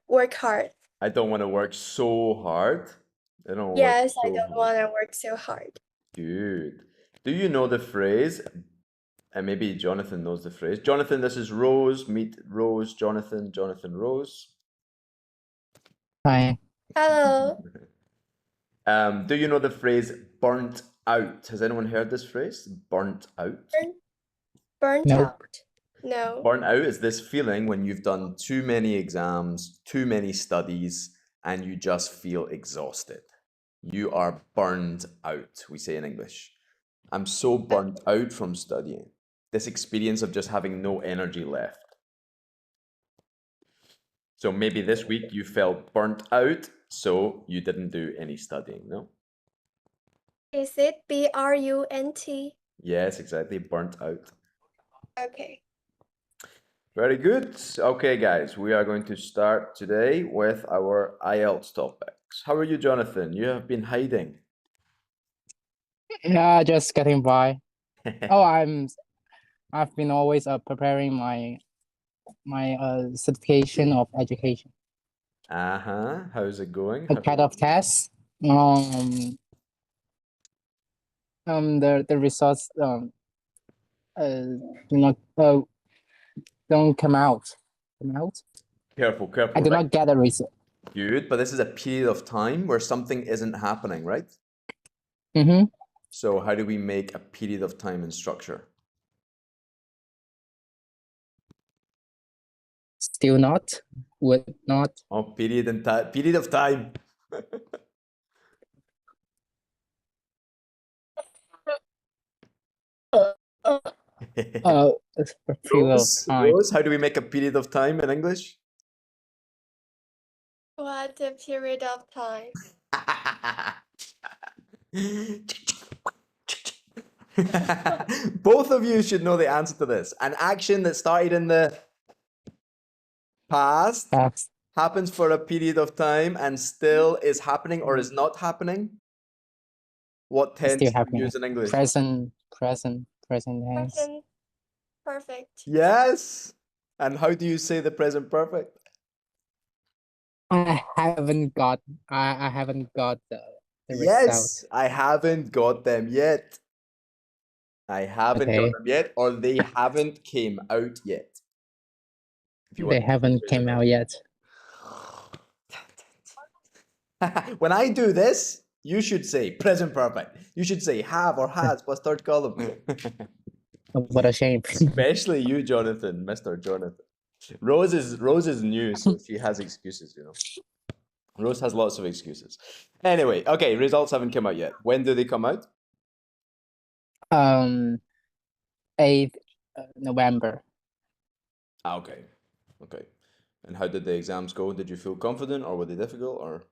work hard. I don't want to work so hard. I don't work Yes, I so don't hard. want to work so hard. Good. Do you know the phrase? And maybe Jonathan knows the phrase. Jonathan, this is Rose. Meet Rose, Jonathan, Jonathan, Rose. Hi. Hello. Do you know the phrase burnt out? Has anyone heard this phrase? Burnt out? Burnt Nope. out. No. Burnt out is this feeling when you've done too many exams, too many studies, and you just feel exhausted. You are burned out, we say in English. I'm so burnt out from studying. This experience of just having no energy left. So maybe this week you felt burnt out, so you didn't do any studying, no? Is it BRUNT? Yes, exactly, burnt out. Okay. Very good. Okay, guys, we are going to start today with our IELTS topics. How are you, Jonathan? You have been hiding. Yeah, just getting by. Oh, I've been always preparing my certification of education. How's it going? A kind of test. The results do not don't come out. Careful, careful. I did right? not get a result. Good, but this is a period of time where something isn't happening, right? Mm-hmm. So how do we make a period of time in structure? Still not. Would not. Oh, period and time. Period of time. Rose, how do we make a period of time in English? What a period of time. Both of you should know the answer to this. An action that started in the past happens for a period of time and still is happening or is not happening. What tense do we use in English? Present tense. Present perfect. Yes. And how do you say the present perfect? I haven't got the Yes, result. I haven't got them yet. I haven't got them yet, or they haven't came out yet. They haven't came out yet. When I do this, you should say present perfect. You should say have or has plus third column. What a shame. Especially you, Jonathan, Mr. Jonathan. Rose is new, so she has excuses, you know. Rose has lots of excuses. Anyway, okay, results haven't come out yet. When do they come out? 8th November. Okay. And how did the exams go? Did you feel confident or were they difficult or?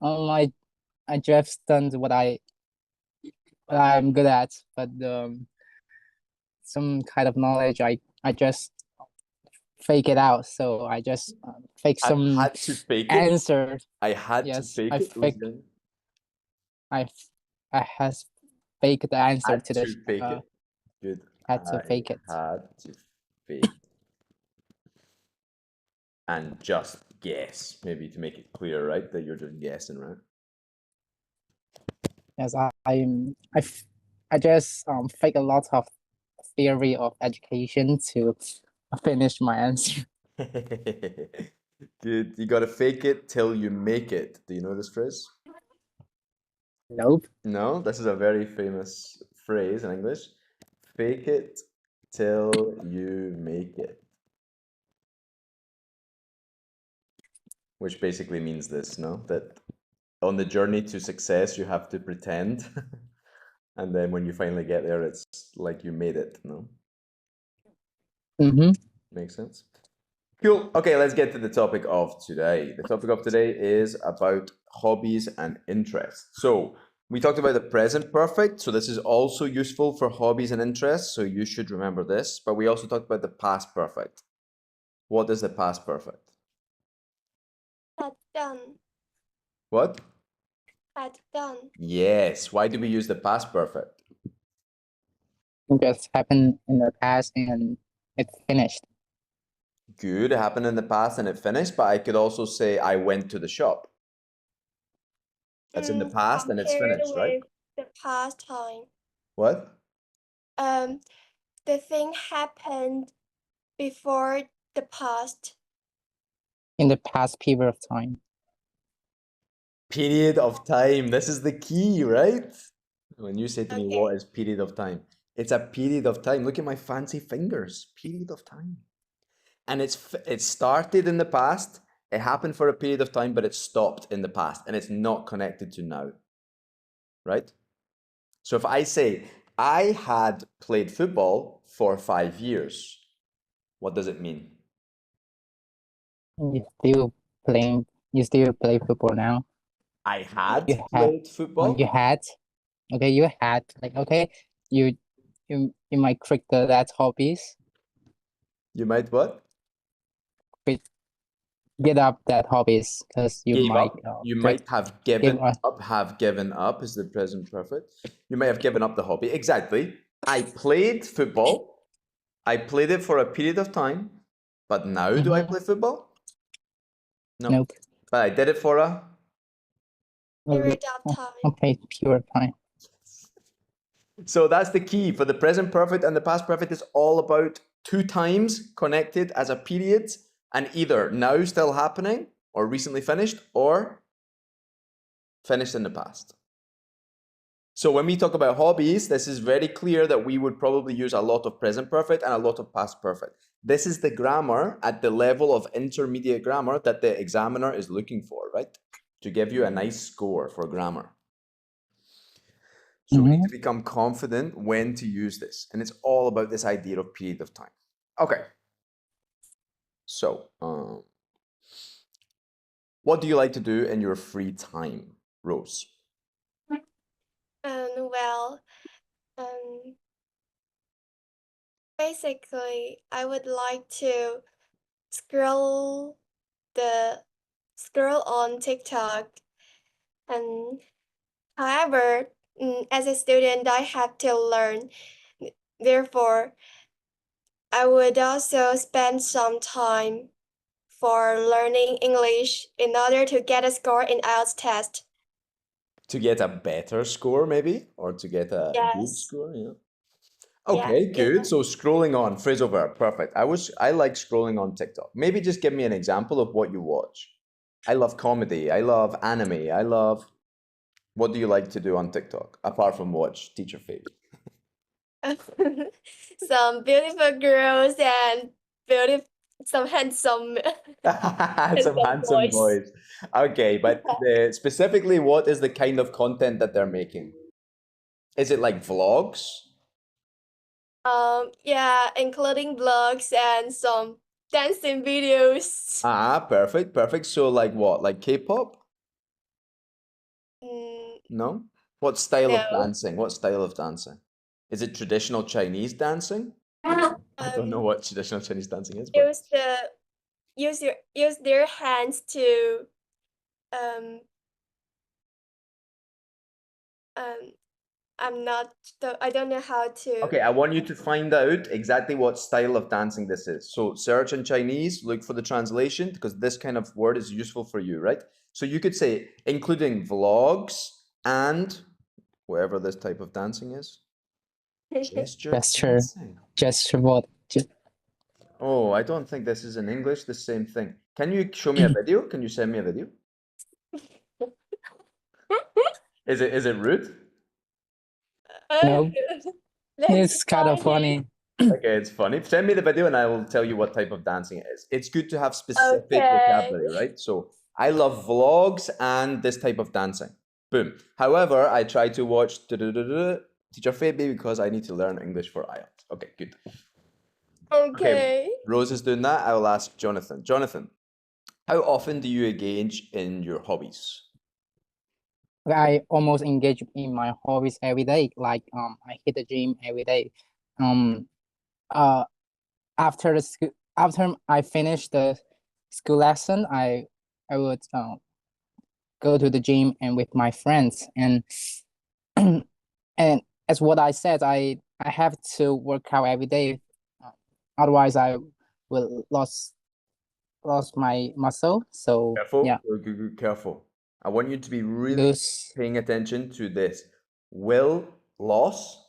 I just done what I'm good at, but some kind of knowledge I just fake it out. So I just fake some answer. I had to fake it. I has faked the answer to the fake it. Good. Had to fake it. Had to fake. And just guess, maybe to make it clear, right? That you're just guessing, right? Yes, I just fake a lot of theory of education to finish my answer. Good. You gotta fake it till you make it. Do you know this phrase? Nope. No, this is a very famous phrase in English. Fake it till you make it. Which basically means this, no? That on the journey to success, you have to pretend. And then when you finally get there, it's like you made it, no? Mm-hmm. Makes sense? Cool. Okay, let's get to the topic of today. The topic of today is about hobbies and interests. So we talked about the present perfect. So this is also useful for hobbies and interests. So you should remember this. But we also talked about the past perfect. What is the past perfect? Had done. What? Had done. Yes. Why do we use the past perfect? It just happened in the past and it's finished. good. It happened in the past and it finished, but I could also say I went to the shop. That's in the past and it's Compared finished, right? with the past time. What? The thing happened before the past. In the past period of time. Period of time. This is the key, right? When you say to me, Okay. what is period of time? It's a period of time. Look at my fancy fingers. Period of time. And it started in the past. It happened for a period of time, but it stopped in the past and it's not connected to now. Right? So if I say, I had played football for 5 years, what does it mean? You still play football now. I had You had played football. you had okay, you had like okay, you might quit that hobbies, You might what? get up that hobbies because you Gave might up. You quit, might have give given up. up. Have given up is the present perfect. You might have given up the hobby. Exactly. I played football. I played it for a period of time, but now do I play football? No. Nope. But I did it for a. Period of time. Okay, pure time. So that's the key for the present perfect and the past perfect is all about two times connected as a period and either now still happening or recently finished or finished in the past. So when we talk about hobbies, this is very clear that we would probably use a lot of present perfect and a lot of past perfect. This is the grammar at the level of intermediate grammar that the examiner is looking for, right? To give you a nice score for grammar. So we need to become confident when to use this. And it's all about this idea of period of time. Okay. So, what do you like to do in your free time, Rose? Well, basically, I would like to scroll on TikTok, and however, as a student, I have to learn. Therefore, I would also spend some time for learning English in order to get a score in IELTS test. To get a better score, maybe? Or to get a good Yes. score? Yeah. Okay, Yeah. good. So scrolling on, phrasal verb, perfect. I like scrolling on TikTok. Maybe just give me an example of what you watch. I love comedy. I love anime. I love. What do you like to do on TikTok apart from watch Teacher Faith? Some beautiful girls and some handsome Some handsome boys. boys. Okay, but specifically, what is the kind of content that they're making? Is it like vlogs? Yeah, including vlogs and some dancing videos. Ah, perfect, perfect. So like what? Like K-pop? No? What style of No. dancing? What style of dancing? Is it traditional Chinese dancing? I don't know what traditional Chinese dancing is, but Use their hands to um I don't know how to. okay, I want you to find out exactly what style of dancing this is. So search in Chinese, look for the translation, because this kind of word is useful for you, right? So you could say, including vlogs and whatever this type of dancing is. Gesture dancing. Gesture what? Oh, I don't think this is in English, the same thing. Can you show me a video? Can you send me a video? Is it rude? No, That's it's kind of funny. Okay, it's funny. Send me the video and I will tell you what type of dancing it is. It's good to have specific Okay. vocabulary, right? So I love vlogs and this type of dancing. Boom. However, I try to watch Teacher Fabi because I need to learn English for IELTS. Okay, good. Okay. Rose is doing that. I will ask Jonathan. Jonathan, how often do you engage in your hobbies? I almost engage in my hobbies every day. Like I hit the gym every day. After the school, after I finish the school lesson, I would go to the gym and with my friends and and as what I said, I have to work out every day. Otherwise, I will lose lost my muscle. So Careful. yeah, Careful. I want you to be really lose, paying attention to this. Will loss.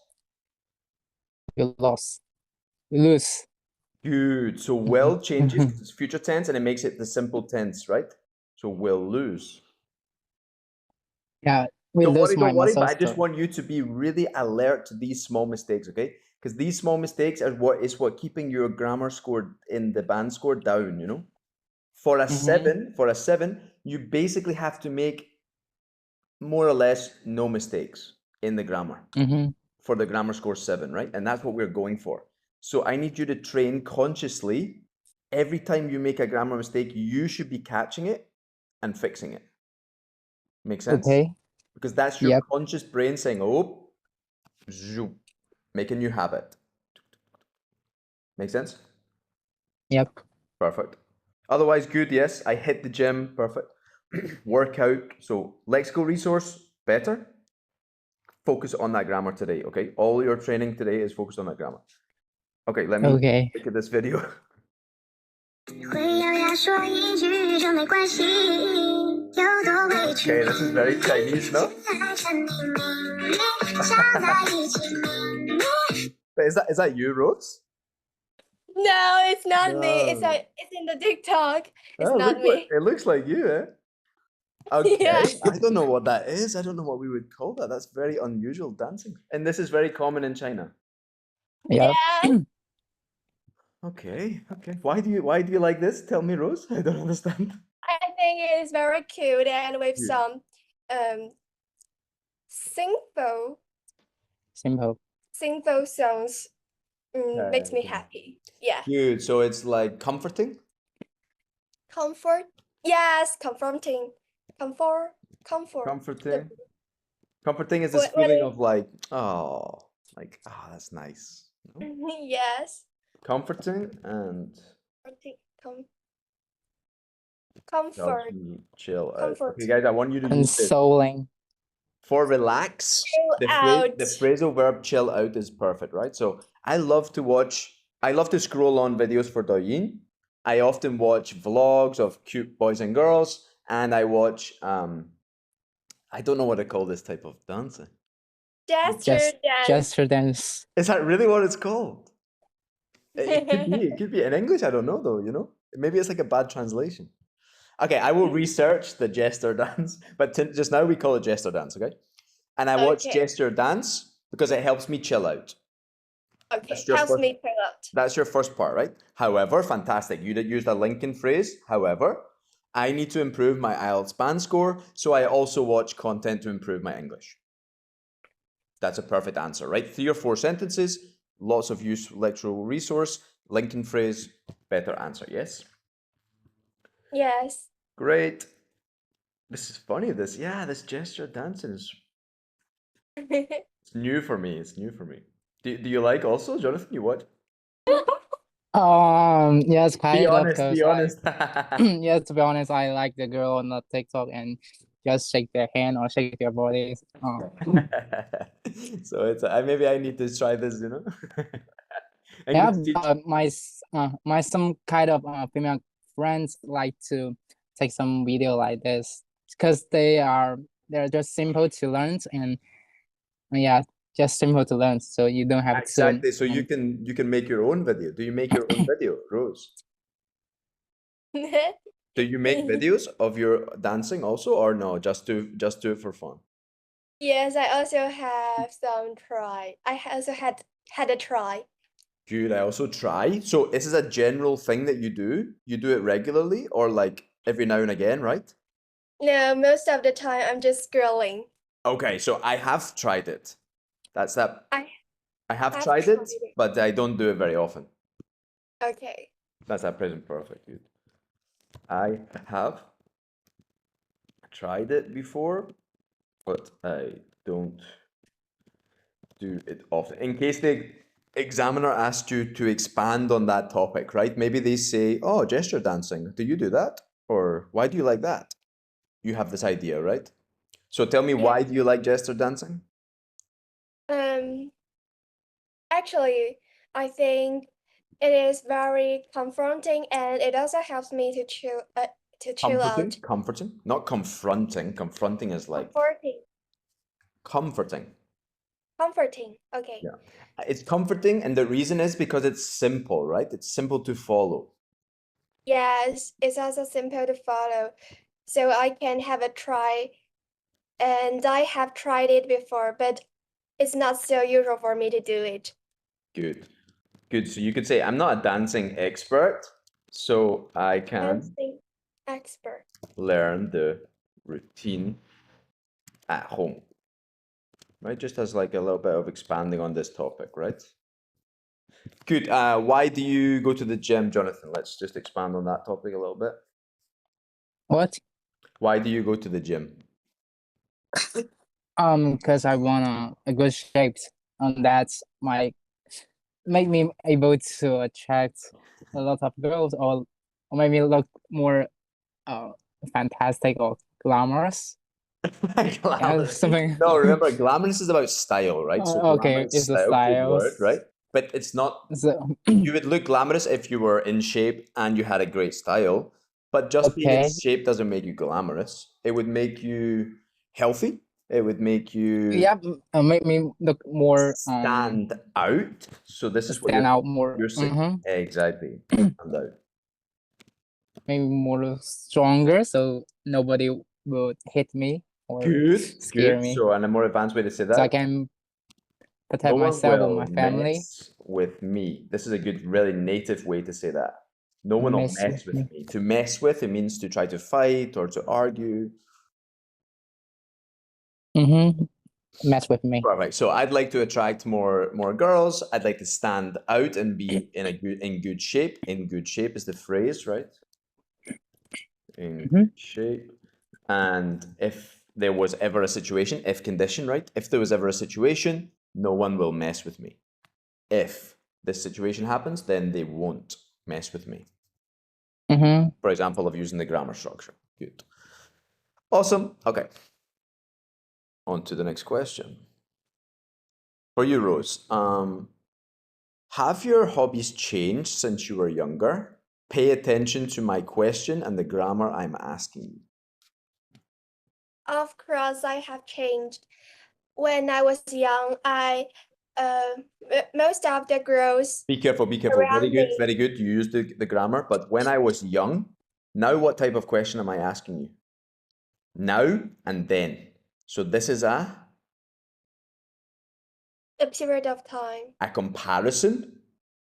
you lost, lose. Good. So will changes because it's future tense and it makes it the simple tense, right? So will lose. Yeah, we Don't lose worry, my don't worry, but I muscles. just So want you to be really alert to these small mistakes, okay? Because these small mistakes are what keeping your grammar score in the band score down, you know? For a seven, you basically have to make more or less no mistakes in the grammar for the grammar score 7, right? And that's what we're going for. So I need you to train consciously. Every time you make a grammar mistake, you should be catching it and fixing it. Make sense? okay, Because that's your yep, conscious brain saying, oh, zoom, make a new habit. Make sense? yep. Perfect. Otherwise, good, yes. I hit the gym, perfect. Workout, so lexical resource, better. Focus on that grammar today, okay? All your training today is focused on that grammar. Okay, let me Okay. look at this video. 会咬牙说一句就没关系，有多委屈 Okay, this is very Chinese, no? 爱着你明明想在一起明明 But is that you, Rose? No, it's not me. It's No. it's in the TikTok. It's Oh, not me. it looks like you, eh? Okay, Yeah. I don't know what that is. I don't know what we would call that. That's very unusual dancing. And this is very common in China. Yep. Yeah. Okay. Why do you like this? Tell me, Rose. I don't understand. I think it is very cute and with Yeah. some simple Simple. songs makes me Okay. happy. Yeah. Good. So it's like comforting. Comfort. Yes, comforting. Comfort. Comforting. Comforting is this When feeling of like, that's nice. No? yes. Comforting and Com- helps comfort. you chill out. Comfort. Okay, guys, I want you to use this. Consoling. For relax, Chill out. the phrasal verb chill out is perfect, right? So I love to scroll on videos for Douyin. I often watch vlogs of cute boys and girls, and I watch I don't know what to call this type of dancing. Gesture dance. Gesture dance. Is that really what it's called? It could be. It could be in English. I don't know though. You know, maybe it's like a bad translation. Okay, I will research the gesture dance, but just now we call it gesture dance. Okay, and I watch Okay. gesture dance because it helps me chill out. Okay. Helps me chill out. That's your first part, right? However, fantastic. You did use the Lincoln phrase. However, I need to improve my IELTS band score, so I also watch content to improve my English. That's a perfect answer, right? 3 or 4 sentences, lots of useful lectural resource, Lincoln phrase, better answer, yes? Yes. Great. This is funny, this gesture dancing is it's new for me. It's new for me. Do you like also, Jonathan? You what? Yes, Be kind of, honest, cause be honest. yes, to be honest, I like the girl on the TikTok and just shake their hand or shake their bodies. So it's maybe I need to try this, you know. Yeah, English teach. but my some kind of female friends like to take some video like this because they're just simple to learn and yeah, just simple to learn. So you don't have Exactly. to. So you can make your own video. Do you make your own video, Rose? Do you make videos of your dancing also, or no? Just do it for fun. Yes, I also have some try. I also had a try. Good. I also try. So this is a general thing that you do. You do it regularly, or like every now and again, right? No, most of the time I'm just scrolling. Okay. So I have tried it. That's that. I I have have tried it, tried it. but I don't do it very often. Okay. That's that present perfect, dude. I have tried it before, but I don't do it often. In case the examiner asked you to expand on that topic, right? Maybe they say, oh, gesture dancing. Do you do that? Or why do you like that? You have this idea, right? So tell me, why do you like gesture dancing? Actually, I think It is very confronting, and it also helps me to chill Comforting, out. comforting, not confronting. Confronting is like Comforting, comforting. comforting. Okay. Yeah. It's comforting, and the reason is because it's simple, right? It's simple to follow. Yes, it's also simple to follow, so I can have a try. And I have tried it before, but it's not so usual for me to do it. Good. Good. So you could say, I'm not a dancing expert, so I can Dancing expert. learn the routine at home. Right? Just as like a little bit of expanding on this topic, right? Good. Why do you go to the gym, Jonathan? Let's just expand on that topic a little bit. What? Why do you go to the gym? Because I want a good shape, and that's make me able to attract a lot of girls, or make me look more uh fantastic or glamorous. Yeah, Glamorous. something. No, remember, glamorous is about style, right? So Okay, glamorous it's the style, good word, styles. right? But it's not, So, you would look glamorous if you were in shape and you had a great style. But just being in okay. shape doesn't make you glamorous. It would make you healthy. It would make you Yeah, make me look more stand out. So this is what stand out more. you're saying. Exactly. Stand out. Maybe more stronger, so nobody will hit me or Good, scare good. me. So, and a more advanced way to say So I that, can no protect one myself or will my family. mess with me. This is a good, really native way to say that. No one will Mess mess with with me. me. To mess with, it means to try to fight or to argue. Mess with me. Perfect. So I'd like to attract more girls. I'd like to stand out and be in good shape. In good shape is the phrase, right? In good shape. And if there was ever a situation, if condition, right? If there was ever a situation, no one will mess with me. If this situation happens, then they won't mess with me. For example, of using the grammar structure. Good. Awesome. Okay. On to the next question. For you, Rose, have your hobbies changed since you were younger? Pay attention to my question and the grammar I'm asking you. Of course, I have changed. When I was young, most of the girls Be careful, be careful. Very around good, me, very good. You used the grammar, but when I was young, now what type of question am I asking you? Now and then. So this is a period of time. a comparison.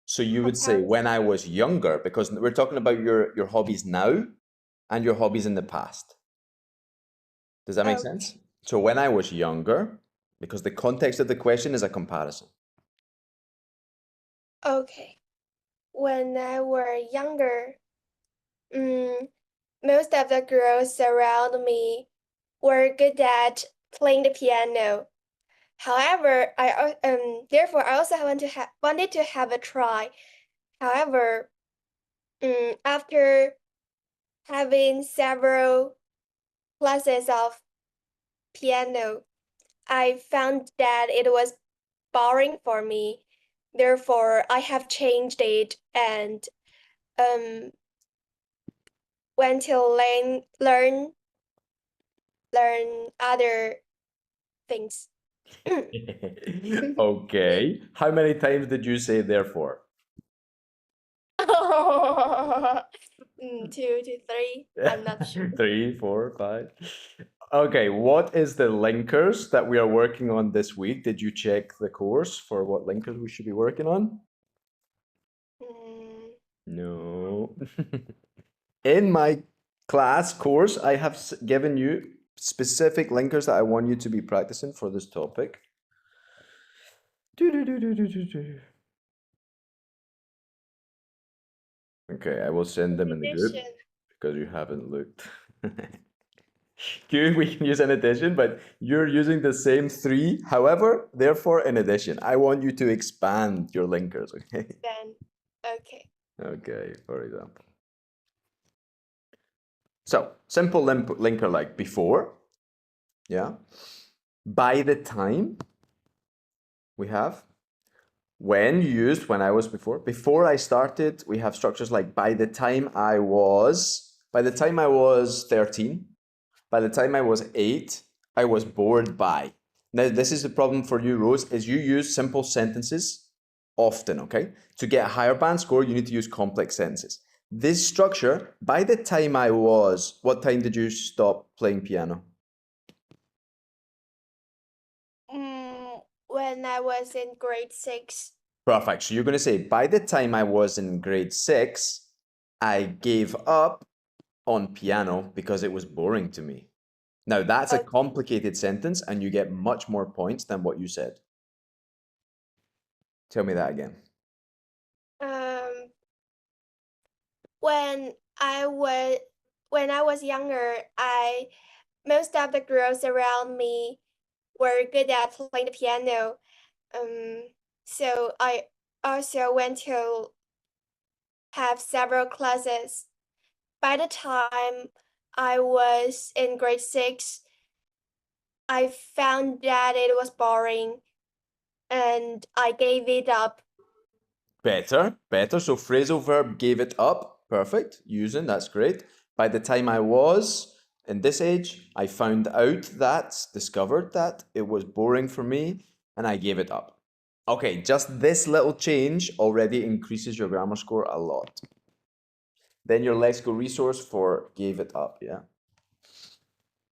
So you would say Comparison. when I was younger, because we're talking about your hobbies now and your hobbies in the past. Does that make Okay. sense? So when I was younger, because the context of the question is a comparison. Okay. When I were younger, most of the girls around me were good at playing the piano. However, therefore I also wanted to have a try. However, after having several classes of piano, I found that it was boring for me. Therefore, I have changed it and um went to learn other things. Okay. How many times did you say therefore? 2 to 3. I'm not sure. 3, 4, 5. Okay, what is the linkers that we are working on this week? Did you check the course for what linkers we should be working on? Mm, No. In my class course, I have given you specific linkers that I want you to be practicing for this topic. Okay, I will send them in the group addition. because you haven't looked. Good, we can use an addition, but you're using the same 3. However, therefore, in addition, I want you to expand your linkers, okay? Then, okay. Okay, for example. So, simple linker like before, yeah? By the time we have When used, when I was before I started, we have structures like by the time I was 13, by the time I was 8, I was bored by. Now, this is the problem for you, Rose, is you use simple sentences often, okay? To get a higher band score, you need to use complex sentences. This structure, by the time I was, what time did you stop playing piano? When I was in grade 6. Perfect. So you're going to say, by the time I was in grade 6, I gave up on piano because it was boring to me. Now, that's a Okay. complicated sentence, and you get much more points than what you said. Tell me that again. When I was younger, most of the girls around me were good at playing the piano. So I also went to have several classes. By the time I was in grade 6, I found that it was boring and I gave it up. Better. So phrasal verb gave it up. Perfect. Using, that's great. By the time I was in this age, I found out that, discovered that it was boring for me, and I gave it up. Okay, just this little change already increases your grammar score a lot. Then your lexical resource for gave it up, yeah?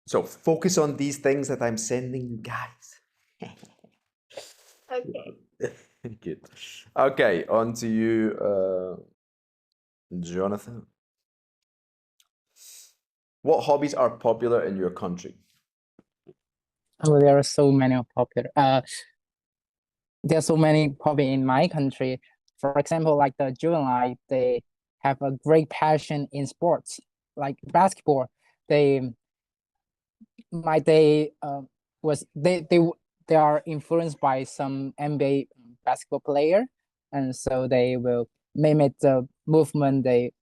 So focus on these things that I'm sending you guys. Okay. Good. Okay, on to you, Jonathan. What hobbies are popular in your country? Oh, there are so many popular. There are so many probably in my country. For example, like the juvenile, they have a great passion in sports, like basketball. They my they was they are influenced by some NBA basketball player, and so they will mimic the movement they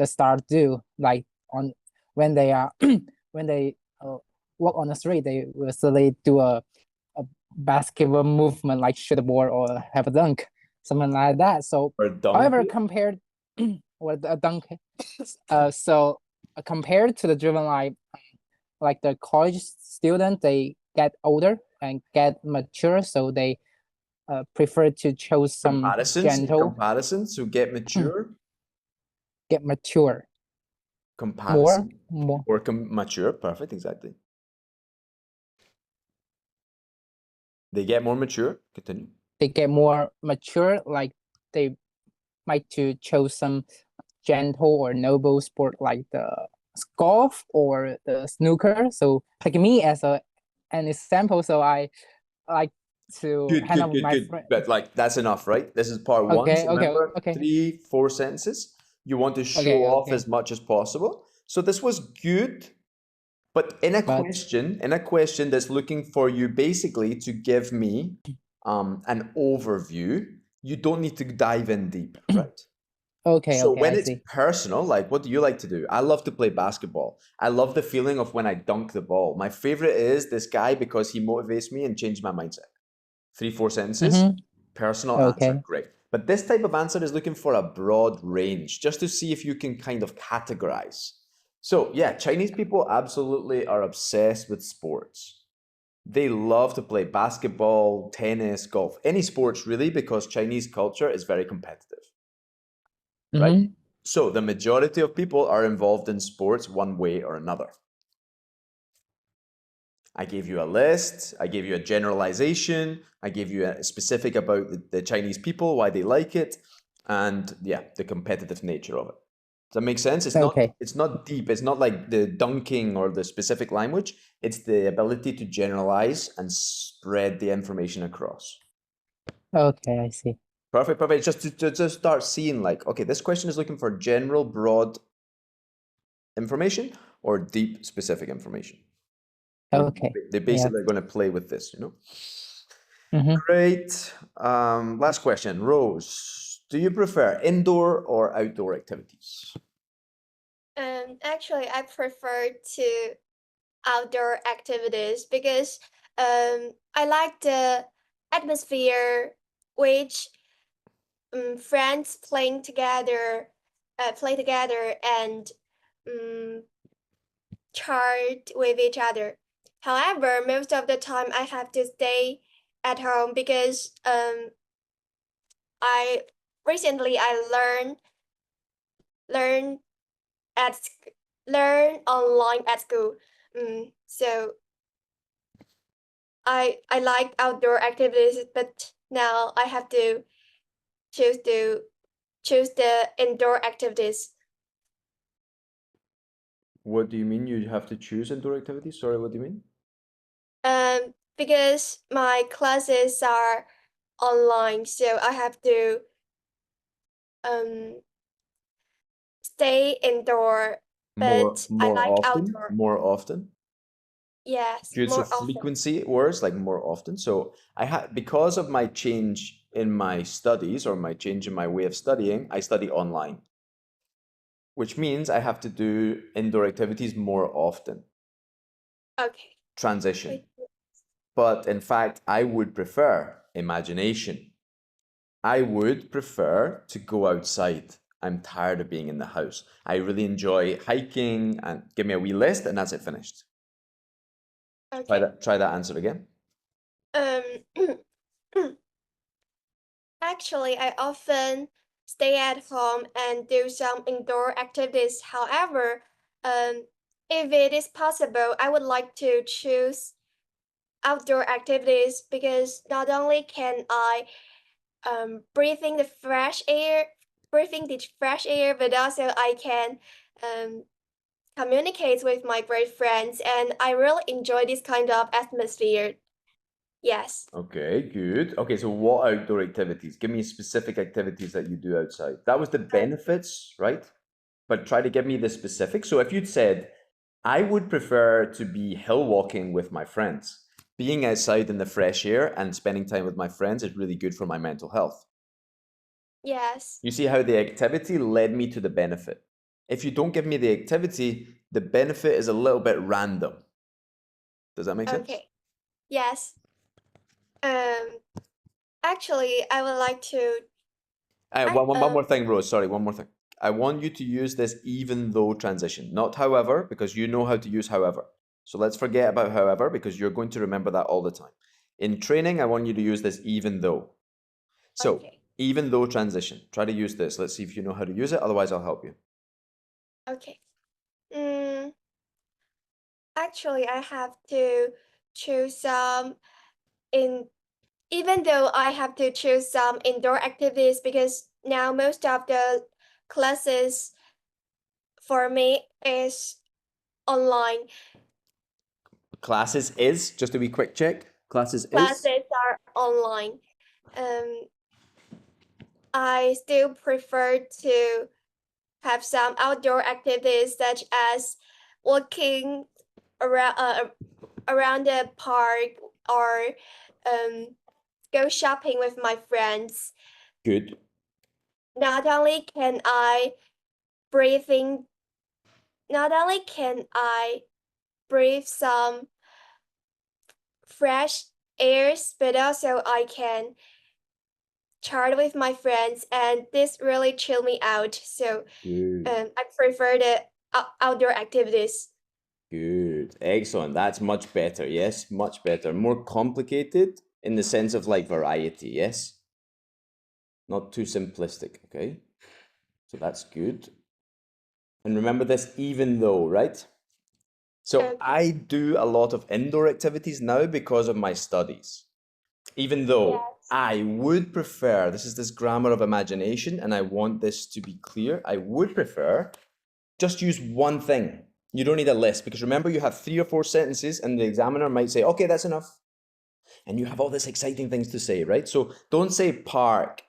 start do, like on when they are when they walk on the street, they will suddenly do a basketball movement, like shoot a ball or have a dunk, something like that. So Or however, donkey? compared with a dunk, so compared to the juvenile, like the college student, they get older and get mature, so they prefer to choose some Comparisons? gentle, Comparisons, so get mature. get mature Comparison more. or mature. Perfect, exactly. They get more mature. Continue. They get more mature, like they might to choose some gentle or noble sport like the golf or the snooker. So like me as an example, so I like to Good, hang out good, with good, my good. friend. But like that's enough, right? This is part one. Okay, So okay, remember, okay, 3, 4 sentences. You want to show okay, off okay. as much as possible. So this was good, but in a But question that's looking for you basically to give me an overview. You don't need to dive in deep, right? okay, So okay, when I it's see. personal, like what do you like to do? I love to play basketball. I love the feeling of when I dunk the ball. My favorite is this guy because he motivates me and changed my mindset. 3, 4 sentences, personal answer, Okay. great. But this type of answer is looking for a broad range, just to see if you can kind of categorize. So yeah, Chinese people absolutely are obsessed with sports. They love to play basketball, tennis, golf, any sports really, because Chinese culture is very competitive, right? So the majority of people are involved in sports one way or another. I gave you a list, I gave you a generalization, I gave you a specific about the Chinese people, why they like it, and yeah, the competitive nature of it. Does that make sense? Okay. It's not deep, it's not like the dunking or the specific language, it's the ability to generalize and spread the information across. Okay, I see. Perfect, perfect. Just to just start seeing like, okay, this question is looking for general, broad information or deep, specific information. Okay. They basically are going to play with this, you know? Mm-hmm. Great. Last question. Rose, do you prefer indoor or outdoor activities? Actually, I prefer to outdoor activities because I like the atmosphere which friends playing together, and chat with each other. However, most of the time I have to stay at home because I recently I learn learn online at school. So I like outdoor activities, but now I have to choose to choose the indoor activities. What do you mean you have to choose indoor activities? Sorry, what do you mean? Because my classes are online, so I have to um stay indoor, More but I more like often? outdoor. More often? Yes, Good. So more often. frequency worse, like more often. So I had because of my change in my studies or my change in my way of studying, I study online, which means I have to do indoor activities more often. Okay. Transition. Wait. But in fact, I would prefer imagination. I would prefer to go outside. I'm tired of being in the house. I really enjoy hiking and give me a wee list and that's it finished. Okay. Try that answer again. Um, actually, I often stay at home and do some indoor activities. However, if it is possible, I would like to choose outdoor activities because not only can I breathing the fresh air, but also I can um, communicate with my great friends, and I really enjoy this kind of atmosphere. Yes. Okay, good. Okay, so what outdoor activities? Give me specific activities that you do outside. That was the benefits, right? But try to give me the specifics. So if you'd said, I would prefer to be hill walking with my friends, being outside in the fresh air and spending time with my friends is really good for my mental health. Yes. You see how the activity led me to the benefit. If you don't give me the activity, the benefit is a little bit random. Does that make sense? Okay. Yes. Um. Actually, I would like to. I One more thing, Rose. Sorry, one more thing. I want you to use this even though transition, not however, because you know how to use however. So let's forget about however, because you're going to remember that all the time. In training, I want you to use this even though. So, Okay. even though transition, try to use this. Let's see if you know how to use it. Otherwise, I'll help you. Okay. Mm, actually, I have to choose some in even though I have to choose some indoor activities because now most of the classes for me is online. Classes is, just a wee quick check. Classes is. Classes are online. Um, I still prefer to have some outdoor activities such as walking around around the park or um, go shopping with my friends. Good. Not only can I breathing, not only can I breathe some fresh airs, but also I can chat with my friends, and this really chill me out. So Good. I prefer the outdoor activities. Good. Excellent. That's much better. Yes, much better. More complicated in the sense of like variety. Yes. Not too simplistic. Okay. So that's good. And remember this even though, right? So Okay. I do a lot of indoor activities now because of my studies. Even though Yes. I would prefer, this is this grammar of imagination, and I want this to be clear, I would prefer just use one thing. You don't need a list because remember you have 3 or 4 sentences and the examiner might say, okay, that's enough. And you have all this exciting things to say, right? So don't say park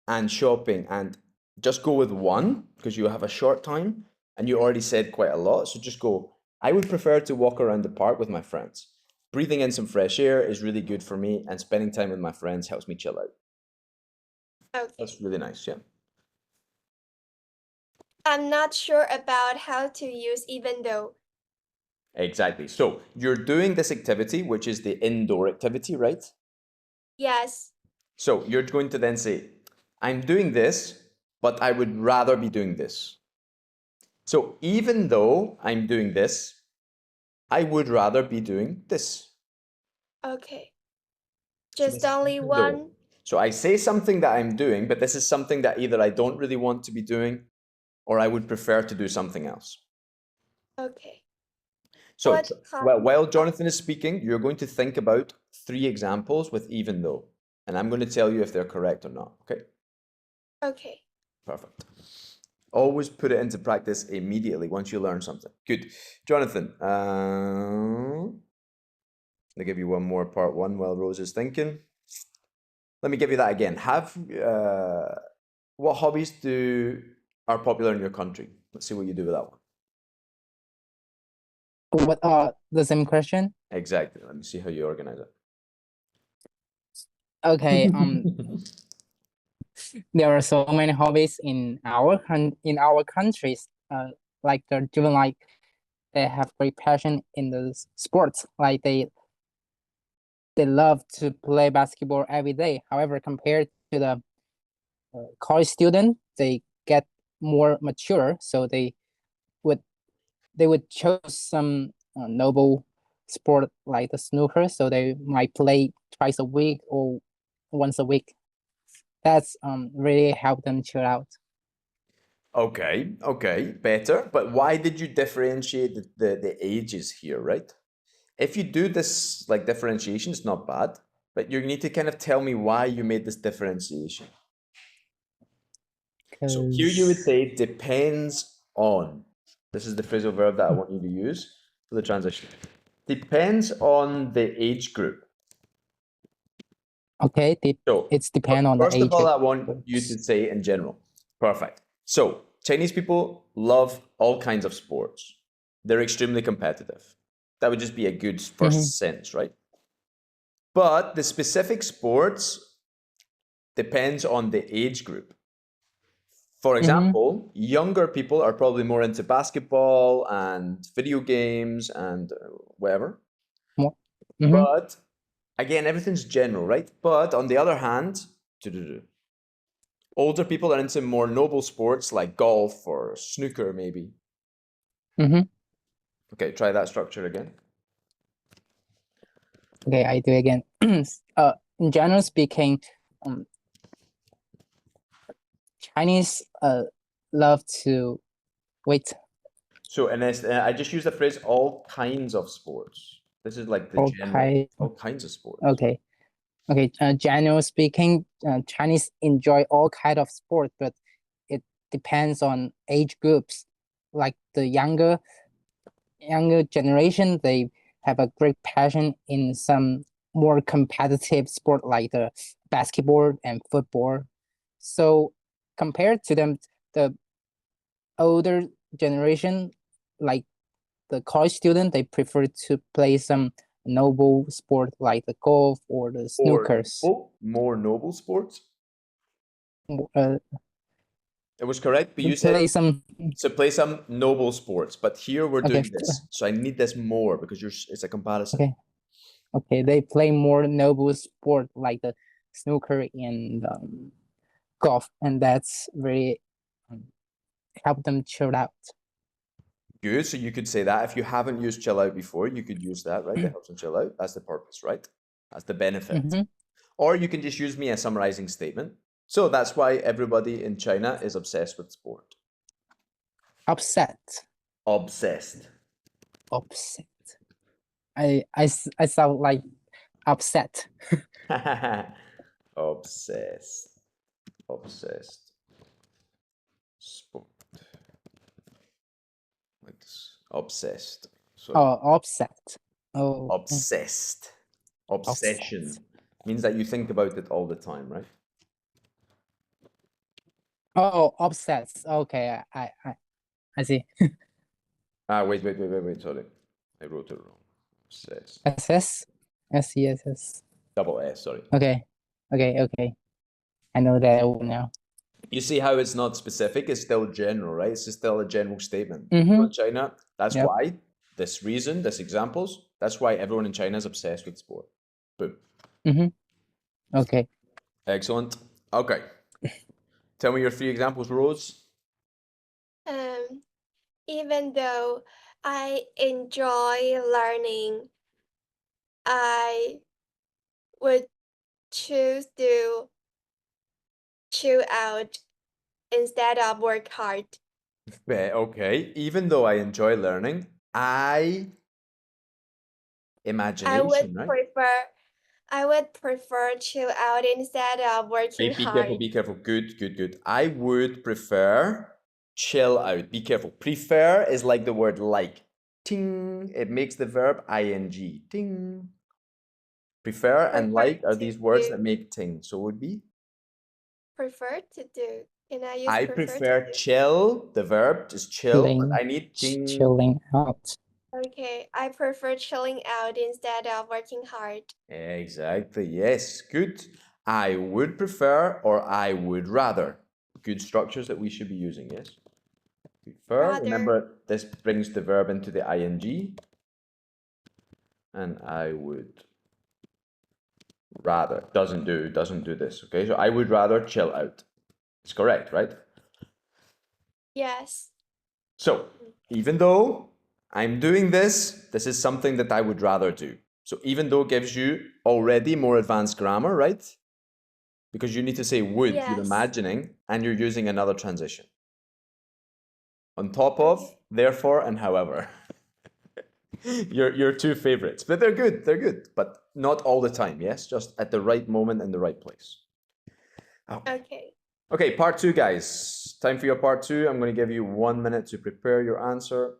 and shopping and just go with one because you have a short time and you already said quite a lot. So just go, I would prefer to walk around the park with my friends. Breathing in some fresh air is really good for me and spending time with my friends helps me chill out. Okay. That's really nice, yeah. I'm not sure about how to use even though. Exactly. So you're doing this activity, which is the indoor activity, right? Yes. So you're going to then say, I'm doing this, but I would rather be doing this. So even though I'm doing this, I would rather be doing this. Okay. So Just this is only even though. one. So I say something that I'm doing, but this is something that either I don't really want to be doing or I would prefer to do something else. Okay. So What kind? while Jonathan is speaking, you're going to think about 3 examples with even though, and I'm going to tell you if they're correct or not. Okay, Okay. perfect. Always put it into practice immediately once you learn something. Good. Jonathan, I'll give you one more part 1 while Rose is thinking. Let me give you that again. What hobbies are popular in your country? Let's see what you do with that one. What the same question? Exactly. Let me see how you organize it. Okay, there are so many hobbies in our countries. Like they're driven, like they have great passion in the sports. Like they love to play basketball every day. However, compared to the college student, they get more mature, so would they would choose some noble sport like the snooker. So they might play twice a week or once a week. That's really help them chill out. Okay, better. But why did you differentiate the ages here, right? If you do this like differentiation, it's not bad, but you need to kind of tell me why you made this differentiation. So here you would say depends on. This is the phrasal verb that I want you to use for the transition. Depends on the age group. Okay, So it's depend on the first of age. all, I want you to say in general. Perfect. So Chinese people love all kinds of sports. They're extremely competitive. That would just be a good first sentence, right? But the specific sports depends on the age group. For example, younger people are probably more into basketball and video games and whatever. But again, everything's general, right? But on the other hand, older people are into more noble sports like golf or snooker, maybe. Okay, try that structure again. Okay, I do again. In general speaking, Chinese love to wait. So, and I just use the phrase all kinds of sports. This is like the all general, all kinds of sports. Okay. General speaking, Chinese enjoy all kind of sport, but it depends on age groups. Like the younger generation, they have a great passion in some more competitive sport like the basketball and football. So compared to them, the older generation, like the college student, they prefer to play some noble sport like the golf or the snookers. More noble sports. Uh, It was correct, but you play said to play some noble sports. But here we're Okay. doing this, so I need this more because it's a comparison. Okay, they play more noble sport like the snooker and golf, and that's very help them chill out. Good. So you could say that if you haven't used chill out before, you could use that, right? That helps them chill out. That's the purpose, right? That's the benefit. Or you can just use me as summarizing statement. So that's why everybody in China is obsessed with sport. Obsessed. I sound like upset. Obsessed. Sport. Like this. Obsessed. So Upset. obsessed. Obsession means that you think about it all the time, right? Obsessed. Okay, I see. Wait. Sorry, I wrote it wrong. Obsessed. SS. S. Double S. Sorry. Okay. I know that now. You see how it's not specific, it's still general, right? It's still a general statement. In China, that's why, this reason, this examples, that's why everyone in China is obsessed with sport. Boom. Okay. Excellent. Okay. Tell me your 3 examples, Rose. Even though I enjoy learning, I would choose to chill out instead of work hard. Okay. Even though I enjoy learning, I imagination, right? I would prefer chill out instead of working Be careful, hard. be careful. Good, good, good. I would prefer chill out. Be careful. Prefer is like the word like. Ting. It makes the verb ing. Ting. Prefer and Prefer like are to these words that do. make ting. So would be Prefer to do. Can I use I prefer to prefer do? chill. The verb is chill, but I need ting. Chilling out. Okay, I prefer chilling out instead of working hard. Exactly. Yes. Good. I would prefer or I would rather. Good structures that we should be using. Yes. Prefer. Rather, Remember, this brings the verb into the ing. And I would rather doesn't do this. Okay. So I would rather chill out. It's correct, right? yes. So even though I'm doing this, this is something that I would rather do. So even though gives you already more advanced grammar, right? Because you need to say would, you're Yes. imagining, and you're using another transition. On top of, therefore, and however. your 2 favorites. But they're good, but not all the time, yes? Just at the right moment in the right place. Okay. Okay, part 2, guys. Time for your part 2. I'm going to give you 1 minute to prepare your answer.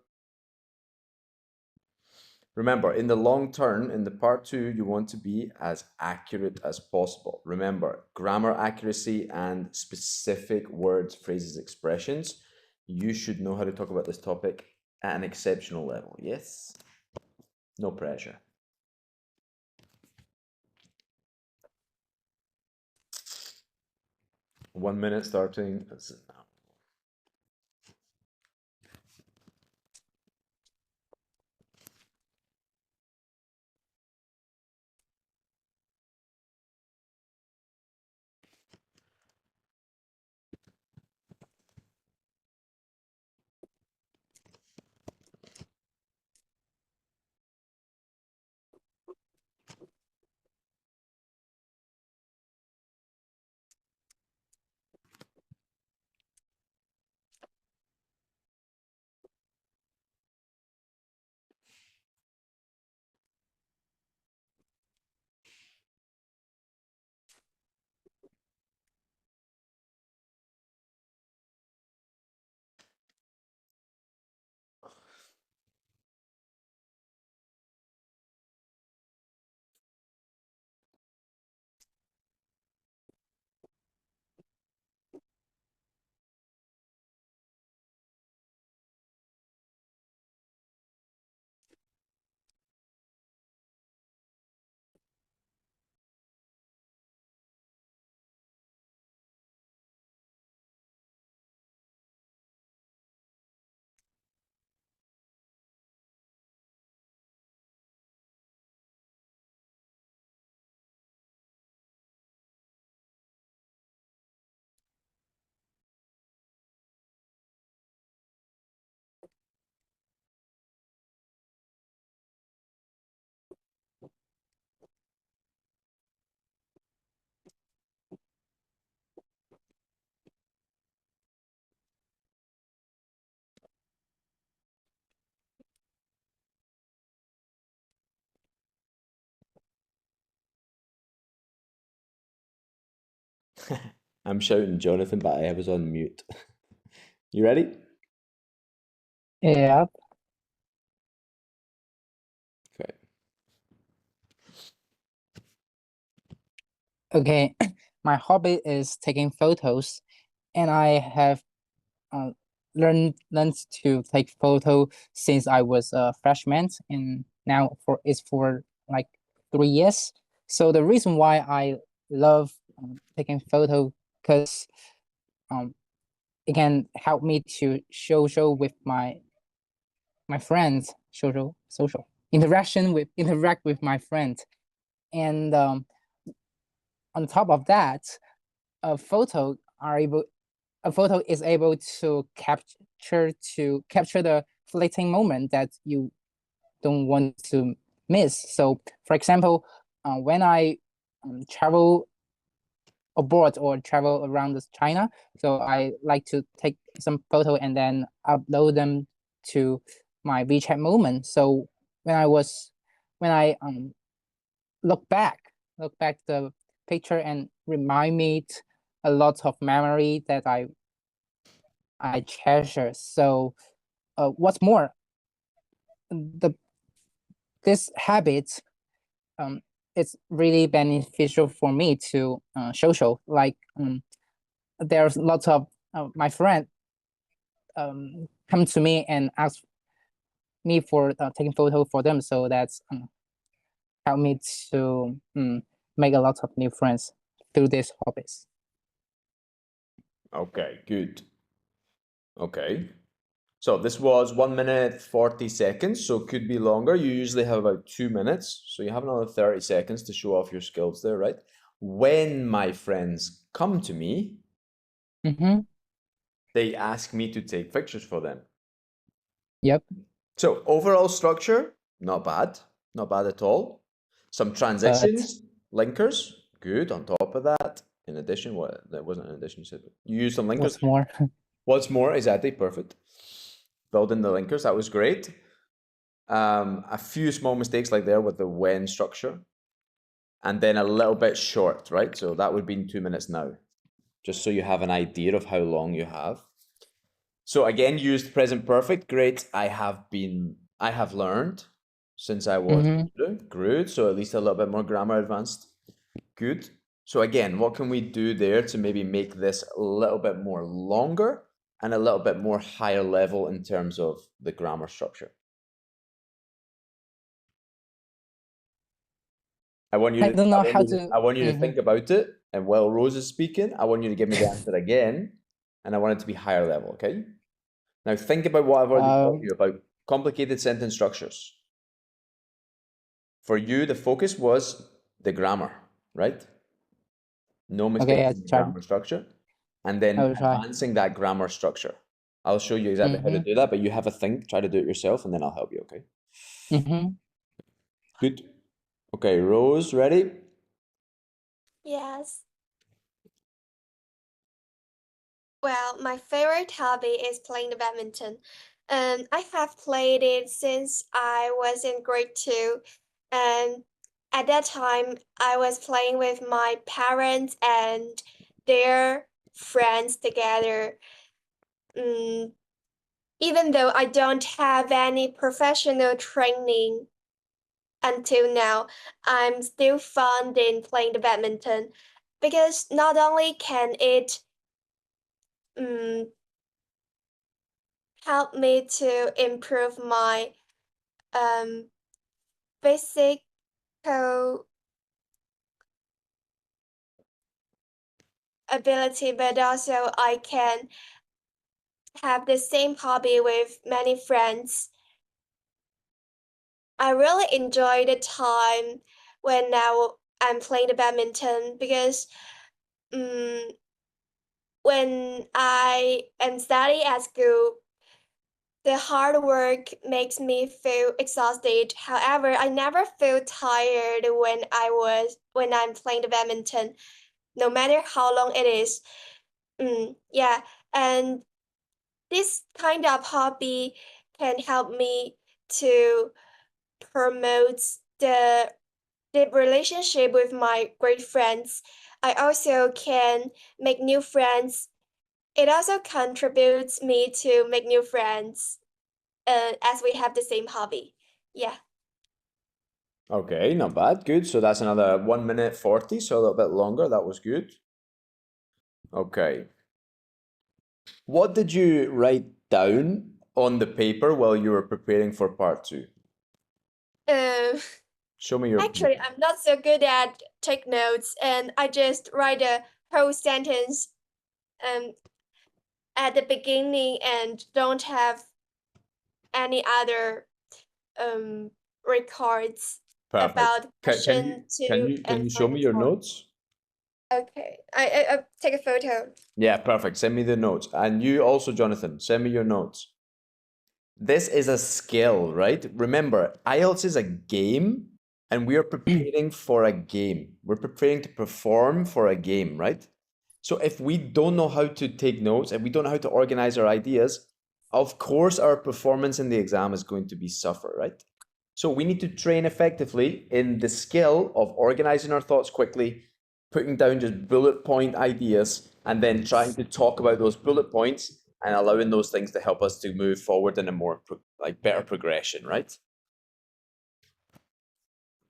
Remember, in the long term, in the part 2, you want to be as accurate as possible. Remember, grammar accuracy and specific words, phrases, expressions. You should know how to talk about this topic at an exceptional level. Yes? No pressure. One minute starting now. I'm shouting Jonathan, but I was on mute. You ready? Yeah. Okay. Okay. My hobby is taking photos, and I have learned to take photo since I was a freshman, and now it's for like 3 years. So the reason why I love taking photo, because it can help me to social with my friends, social interact with my friends, and on top of that, a photo are able a photo is able to capture the fleeting moment that you don't want to miss. So, for example, when I travel abroad or travel around China, so I like to take some photo and then upload them to my WeChat moment. So when I look back the picture and remind me a lot of memory that I treasure. So what's more, this habit it's really beneficial for me to social. Like there's lots of my friend come to me and ask me for taking photo for them. So that's helped me to make a lot of new friends through these hobbies. Okay, good. Okay. So this was 1 minute 40 seconds, so it could be longer. You usually have about 2 minutes, so you have another 30 seconds to show off your skills there, right? When my friends come to me, they ask me to take pictures for them. Yep. So overall structure, not bad at all. Some transitions, linkers, good on top of that. In addition, what that wasn't an addition, you said you used some linkers. What's more? What's more, exactly, perfect. Building the linkers, that was great. A few small mistakes like there with the when structure, and then a little bit short, right? So that would be in 2 minutes now, just so you have an idea of how long you have. So again, used present perfect. Great. I have learned since I was good. So at least a little bit more grammar advanced. Good. So again, what can we do there to maybe make this a little bit more longer and a little bit more higher level in terms of the grammar structure? I want you I to, don't I know want how you to, to. I want you to think about it. And while Rose is speaking, I want you to give me the answer again. And I want it to be higher level, okay? Now think about what I've already taught you about complicated sentence structures. For you, the focus was the grammar, right? No mistakes in the grammar structure. And then I will try. advancing that grammar structure. I'll show you exactly how to do that, but you have a think, try to do it yourself, and then I'll help you, okay? Good. Okay, Rose, ready? Yes. Well, my favorite hobby is playing the badminton. I have played it since I was in grade two, and at that time I was playing with my parents and their friends together. Even though I don't have any professional training until now, I'm still fond in playing the badminton because not only can it help me to improve my physical ability, but also I can have the same hobby with many friends. I really enjoy the time when now I'm playing the badminton because when I am studying at school, the hard work makes me feel exhausted. However, I never feel tired when I'm playing the badminton, no matter how long it is. Yeah, and this kind of hobby can help me to promote the the relationship with my great friends. I also can make new friends. It also contributes me to make new friends, as we have the same hobby. Yeah. Okay, not bad. Good. So that's another 1 minute 40, so a little bit longer. That was good. Okay. What did you write down on the paper while you were preparing for part two? Show me your Actually, paper. I'm not so good at take notes, and I just write a whole sentence at the beginning and don't have any other records Perfect. about Can question can two you can and you show three me and your four. notes? Okay. I take a photo. Yeah, perfect. Send me the notes. And you also, Jonathan, send me your notes. This is a skill, right? Remember, IELTS is a game, and we are preparing for a game. We're preparing to perform for a game, right? So if we don't know how to take notes, if we don't know how to organize our ideas, of course our performance in the exam is going to be suffer, right? So we need to train effectively in the skill of organizing our thoughts quickly, putting down just bullet point ideas, and then trying to talk about those bullet points and allowing those things to help us to move forward in a more better progression, right?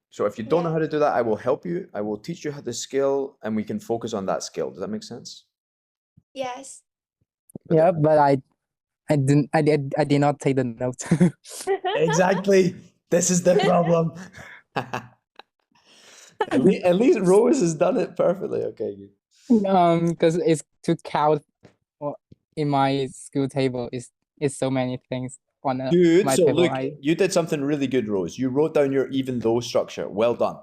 So if you don't know how to do that, I will help you. I will teach you how the skill, and we can focus on that skill. Does that make sense? Yes. Yeah, but I did not take the notes. Exactly. This is the problem. At least Rose has done it perfectly. Okay, good. Because it's to count in my school table is so many things on Good. my So table. look, you did something really good, Rose. You wrote down your even though structure. Well done.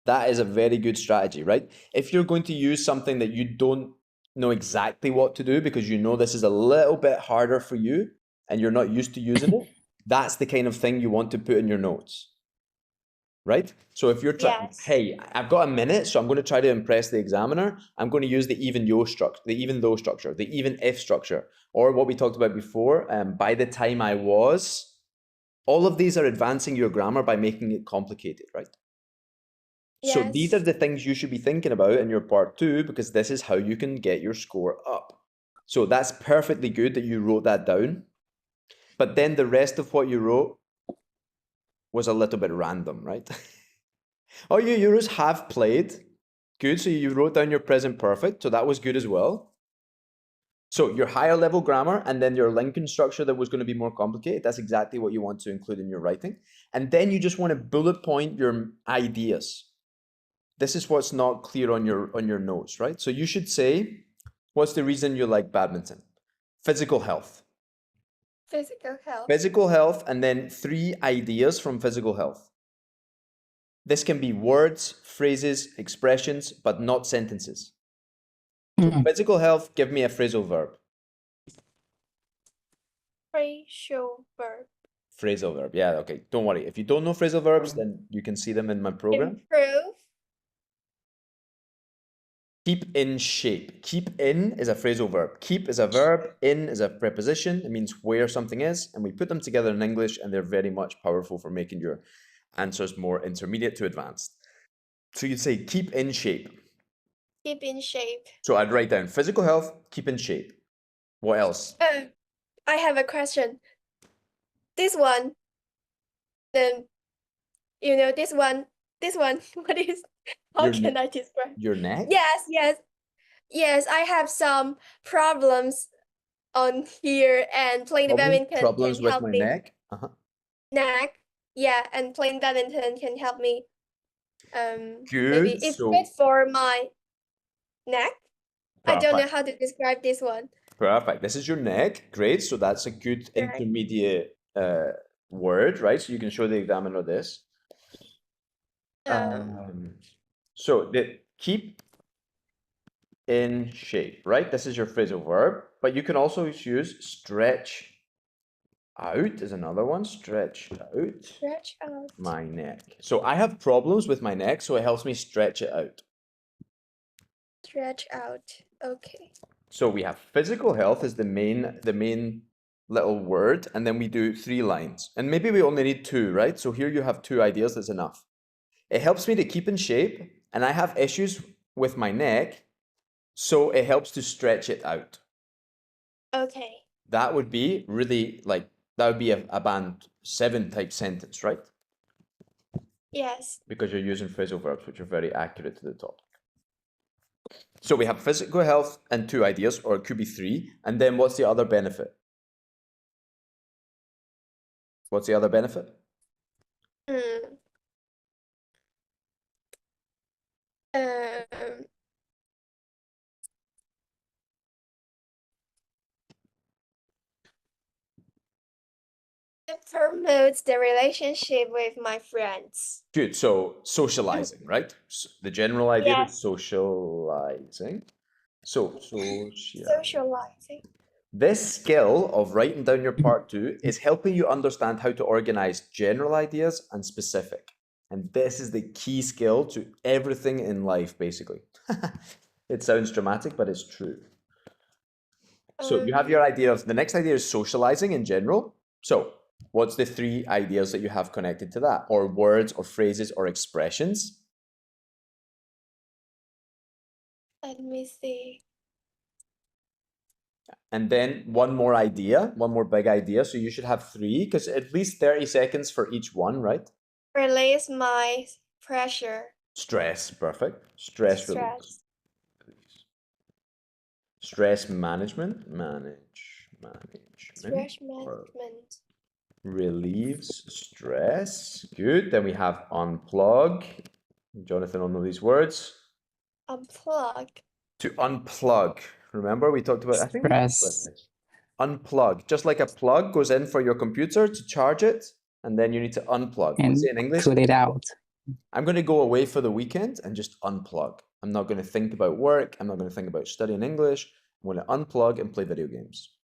That is a very good strategy, right? If you're going to use something that you don't know exactly what to do because you know this is a little bit harder for you and you're not used to using it, that's the kind of thing you want to put in your notes, right? So if you're trying, Yes. hey, I've got a minute, so I'm going to try to impress the examiner. I'm going to use the even though structure, the even if structure, or what we talked about before. By the time I was, all of these are advancing your grammar by making it complicated, right? So these are Yes. the things you should be thinking about in your part 2, because this is how you can get your score up. So that's perfectly good that you wrote that down. But then the rest of what you wrote was a little bit random, right? Oh, you Euros have played. Good. So you wrote down your present perfect. So that was good as well. So your higher level grammar and then your Lincoln structure that was going to be more complicated. That's exactly what you want to include in your writing. And then you just want to bullet point your ideas. This is what's not clear on your notes, right? So you should say, what's the reason you like badminton? Physical health. Physical health. Physical health, and then 3 ideas from physical health. This can be words, phrases, expressions, but not sentences. So physical health, give me a phrasal verb. Phrasal verb. Phrasal verb, yeah, okay. Don't worry. If you don't know phrasal verbs, then you can see them in my program. Improve. Keep in shape. Keep in is a phrasal verb. Keep is a verb. In is a preposition. It means where something is. And we put them together in English, and they're very much powerful for making your answers more intermediate to advanced. So you'd say keep in shape. Keep in shape. So I'd write down physical health, keep in shape. What else? I have a question. This one, the this one, what is, how can I describe? Your neck? Yes, I have some problems on here, and playing the badminton Problems can with help my me. neck? Neck. Yeah, and playing badminton can help me. Good. Maybe it's good for my neck. I don't know Perfect. how to describe this one. Perfect. This is your neck. Great. So that's a good Right. intermediate word, right? So you can show the examiner this. So the keep in shape, right? This is your phrasal verb, but you can also use stretch out is another one. Stretch out my neck. So I have problems with my neck, so it helps me stretch it out. Stretch out. Okay. So we have physical health is the main little word, and then we do 3 lines. And maybe we only need 2, right? So here you have 2 ideas, that's enough. It helps me to keep in shape, and I have issues with my neck, so it helps to stretch it out. Okay. That would be really that would be a band 7 type sentence, right? Yes. Because you're using phrasal verbs, which are very accurate to the topic. So we have physical health and 2 ideas, or it could be 3. And then what's the other benefit? What's the other benefit? It promotes the relationship with my friends. Good. So socializing, right? The general idea Yes. is socializing. So Socializing. this skill of writing down your part two is helping you understand how to organize general ideas and specific. And this is the key skill to everything in life, basically. It sounds dramatic, but it's true. So you have your idea of the next idea is socializing in general. So what's the three ideas that you have connected to that, or words or phrases or expressions? Let me see. And then one more idea, one more big idea. So you should have three, because at least 30 seconds for each one, right? Release my pressure. Stress, perfect. Stress release. Stress management, Stress or management. relieves stress. Good. Then we have unplug. Jonathan will know these words. Unplug. To unplug. Remember, we talked about, I think we talked about Stress. this. Unplug. Just like a plug goes in for your computer to charge it, and then you need to unplug. We And say in English, put it out. I'm going to go away for the weekend and just unplug. I'm not going to think about work. I'm not going to think about studying English. I'm going to unplug and play video games.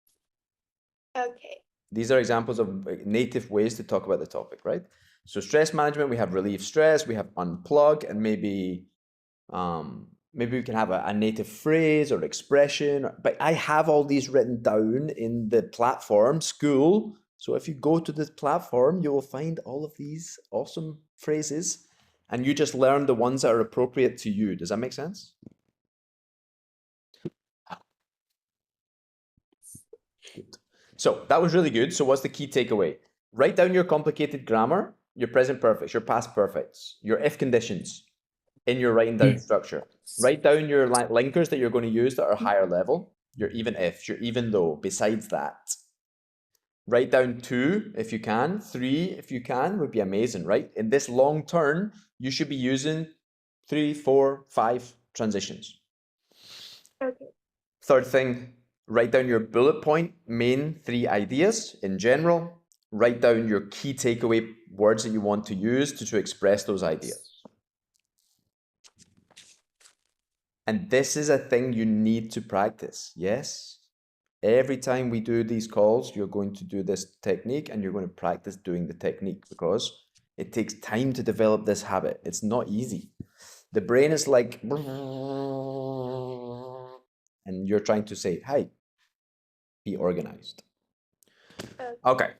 Okay. These are examples of native ways to talk about the topic, right? So stress management, we have relieve stress, we have unplug, and maybe we can have a native phrase or expression. But I have all these written down in the platform, School. So if you go to this platform, you will find all of these awesome phrases, and you just learn the ones that are appropriate to you. Does that make sense? Good. So that was really good. So what's the key takeaway? Write down your complicated grammar, your present perfects, your past perfects, your if conditions in your writing down structure. Write down your linkers that you're going to use that are higher level, your even ifs, your even though, besides that. Write down 2 if you can, 3 if you can, would be amazing, right? In this long turn, you should be using 3, 4, 5 transitions. Okay. Third thing, write down your bullet point main 3 ideas in general. Write down your key takeaway words that you want to use to express those ideas. And this is a thing you need to practice, yes? Every time we do these calls, you're going to do this technique and you're going to practice doing the technique because it takes time to develop this habit. It's not easy. The brain is like, and you're trying to say, hey, be organized. Okay.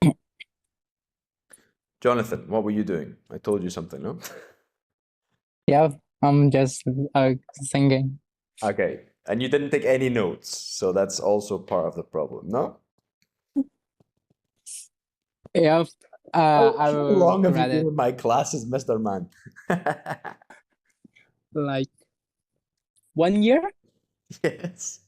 Jonathan, what were you doing? I told you something, no? Yeah, I'm just singing. Okay. And you didn't take any notes, so that's also part of the problem, no? Yeah, I How will long have you read been it in my classes, Mr. Man? like 1 year. Yes.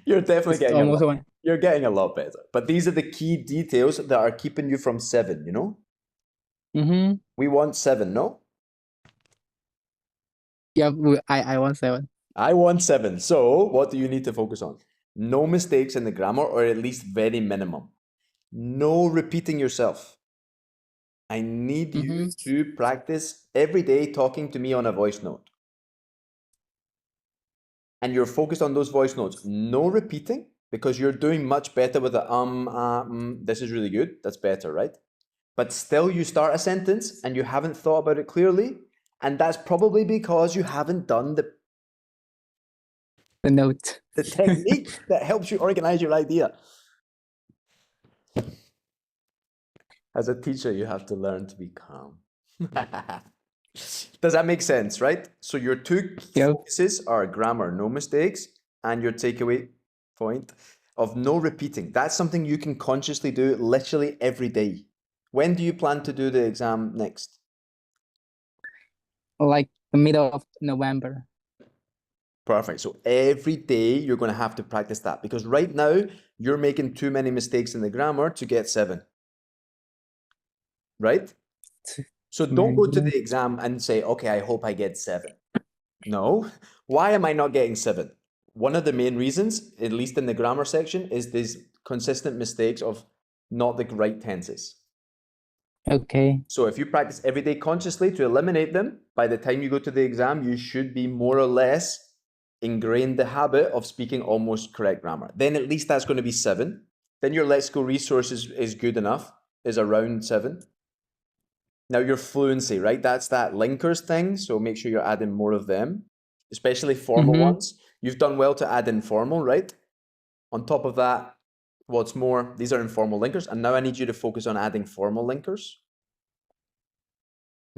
You're definitely It's getting almost one. you're getting a lot better. But these are the key details that are keeping you from 7, you know? Mm-hmm. We want 7, no? Yeah, I want 7. I want 7. So what do you need to focus on? No mistakes in the grammar, or at least very minimum. No repeating yourself. I need you to practice every day talking to me on a voice note. And you're focused on those voice notes. No repeating, because you're doing much better with the this is really good. That's better, right? But still you start a sentence and you haven't thought about it clearly. And that's probably because you haven't done the note. technique that helps you organize your idea. As a teacher, you have to learn to be calm. Does that make sense, right? So your 2 Yep. focuses are grammar, no mistakes, and your takeaway point of no repeating. That's something you can consciously do literally every day. When do you plan to do the exam next? Like the middle of November. Perfect. So every day you're going to have to practice that, because right now you're making too many mistakes in the grammar to get 7. Right? So don't go to the exam and say, okay, I hope I get 7. No. Why am I not getting 7? One of the main reasons, at least in the grammar section, is these consistent mistakes of not the right tenses. Okay. So if you practice every day consciously to eliminate them, by the time you go to the exam, you should be more or less ingrained the habit of speaking almost correct grammar. Then at least that's going to be 7. Then your lexical resources is good enough, is around 7. Now your fluency, right? That's that linkers thing. So make sure you're adding more of them, especially formal ones. You've done well to add informal, right? On top of that, what's more, these are informal linkers. And now I need you to focus on adding formal linkers.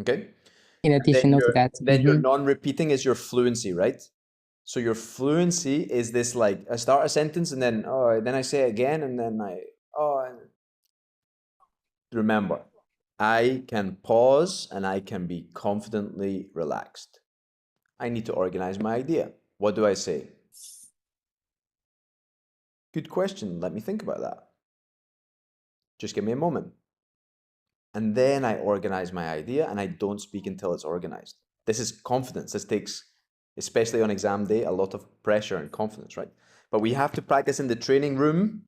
Okay? In addition to that. Then your non-repeating is your fluency, right? So your fluency is this, like, I start a sentence and then, then I say it again and then remember, I can pause and I can be confidently relaxed. I need to organize my idea. What do I say? Good question. Let me think about that. Just give me a moment. And then I organize my idea and I don't speak until it's organized. This is confidence. This takes, especially on exam day, a lot of pressure and confidence, right? But we have to practice in the training room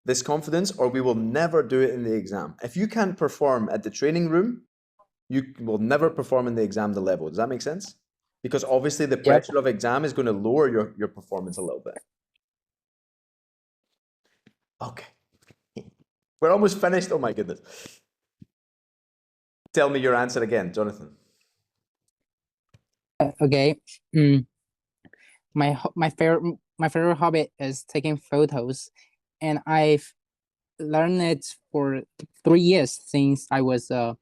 this confidence, or we will never do it in the exam. If you can't perform at the training room, you will never perform in the exam the level. Does that make sense? Because obviously the pressure of exam is going to lower your performance a little bit. Okay. We're almost finished. Oh my goodness. Tell me your answer again, Jonathan. Okay. My favorite hobby is taking photos, and I've learned it for 3 years since I was a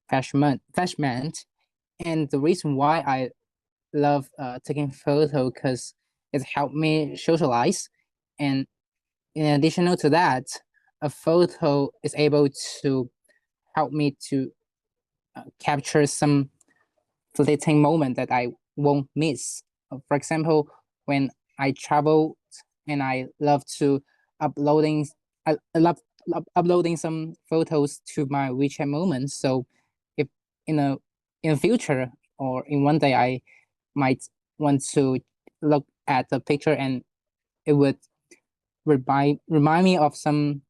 freshman. And the reason why I love taking photo because it helped me socialize, and in addition to that, a photo is able to help me to capture some fleeting moment that I won't miss. For example, when I travel and I love to uploading, I love uploading some photos to my WeChat moments. So if in the future or in one day I might want to look at the picture and it would remind me of some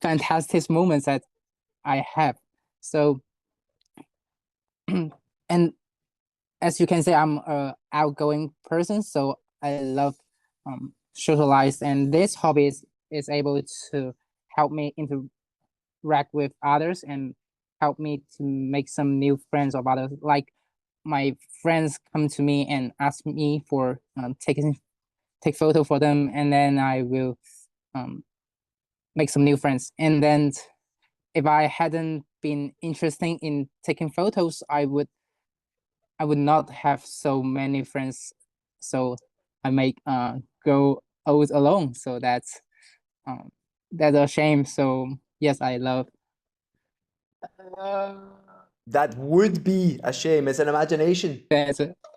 fantastic moments that I have. So and as you can see, I'm a outgoing person, so I love socialize, and this hobby is able to help me interact with others and help me to make some new friends of others. Like my friends come to me and ask me for take photo for them, and then I will make some new friends. And then if I hadn't been interested in taking photos, I would not have so many friends. So I make go out alone. So that's a shame. So yes, I love. That would be a shame. It's an imagination.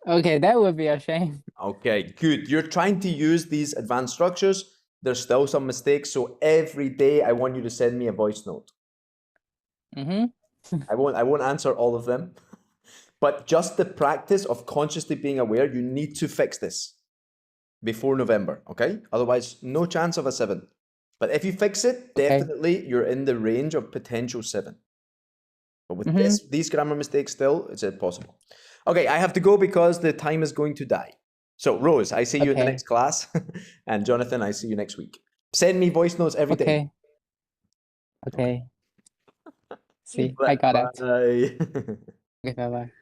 Okay, that would be a shame. Okay, good. You're trying to use these advanced structures. There's still some mistakes. So every day I want you to send me a voice note. I won't answer all of them. But just the practice of consciously being aware, you need to fix this before November, okay? Otherwise, no chance of a 7. But if you fix it, definitely you're in the range of potential 7. But with these grammar mistakes still, it's impossible. Okay, I have to go because the time is going to die. So Rose, I see you in the next class. And Jonathan, I see you next week. Send me voice notes every day. Okay. See, I got it. Bye. Okay, bye-bye.